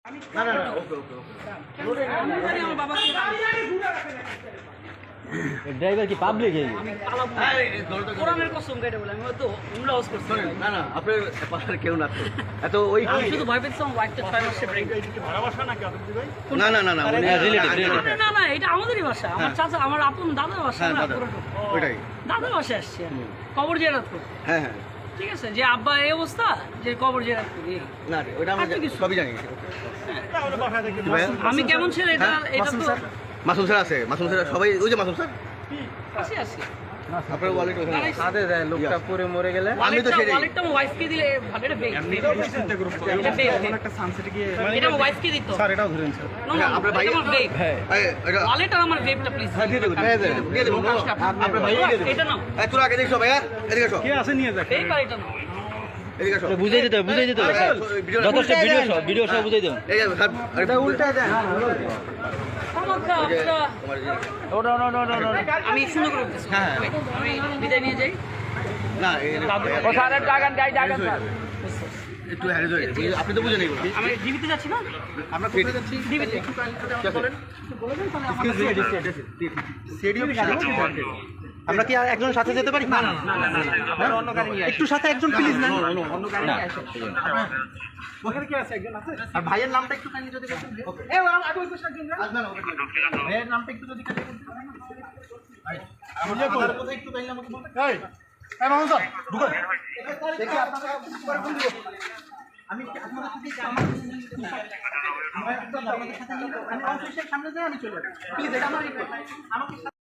না না না ওকে ওকে ওকে ড্রাইভার কি পাবলিক কোরআনের কসম কেটে বলে আমি তো উমরা হাউস করছি না না আপনার পাশে কেউ না এত ওই আমি শুধু ভয় পেয়েছিলাম ওয়াইফটা 6 মাসে প্রেগন্যান্ট না না না না উনি না না এটা আমাদেরই ভাষা আমার চাচা আমার আপন দাদার ভাষা হ্যাঁ না দাদা ওইটাই দাদার ভাষায় আসছি আমি কবর জিয়ারত করতে হ্যাঁ হ্যাঁ ঠিক আছে যে আব্বা এই অবস্থা যে কবর জিয়ারত করি না ওইটা আমরা সবই জানি আমি কেমন ছিল এটা এটা তো মাসুম স্যার আছে মাসুম স্যার সবাই ওই যে মাসুম স্যার আসি আসি আপনার ওয়ালেট ওখানে সাথে দেয় লোকটা পরে মরে গেলে আমি তো সেটাই ওয়ালেটটা আমার ওয়াইফকে দিলে ভালো এটা বেক এটা বেক একটা সানসেটে গিয়ে এটা আমার ওয়াইফকে দিত স্যার এটাও ধরেন স্যার আপনার ভাই আমার বেক এটা ওয়ালেট আর আমার বেকটা প্লিজ দিয়ে দেবো দিয়ে দেবো আপনার ভাই এটা নাও তোর আগে দেখছো ভাইয়া এদিকে আসো কে আছে নিয়ে যাক বেক আর এটা নাও এদিকে আসো বুঝাই দিতে হবে যথেষ্ট ভিডিও সব বুঝাই দেবেন এই স্যার এটা উল্টা দেন ওটা আমি সুন্দর করে বলতেছি আমি বিদায় নিয়ে যাই না স্যার একটু হ্যারেজ হয়ে গেছে আপনি তো বুঝে নেই আমি ডিবিতে যাচ্ছি না আমরা কোথায় যাচ্ছি ডিবিতে আমরা কি আর একজন সাথে যেতে পারি না অন্য গাড়ি নিয়ে একটু সাথে একজন প্লিজ না অন্য গাড়ি নিয়ে আসো ওখানে কি আছে একজন আছে আর ভাইয়ের নামটা একটু কাইন্ডলি যদি বলতেন এই আগে ওই পাশে একজন ভাইয়ের নামটা একটু যদি কাইন্ডলি বলতেন ভাই আমাদের কোথায় একটু কাইন্ডলি আমাকে বলতে এই মামুন স্যার ঢুকুন দেখি আপনারা পরে ফোন দিব আমি আপনাদের সাথে আমার আপনাদের সাথে আমি অফিসের সামনে যাই আমি চলে যাই প্লিজ এটা আমার আমাকে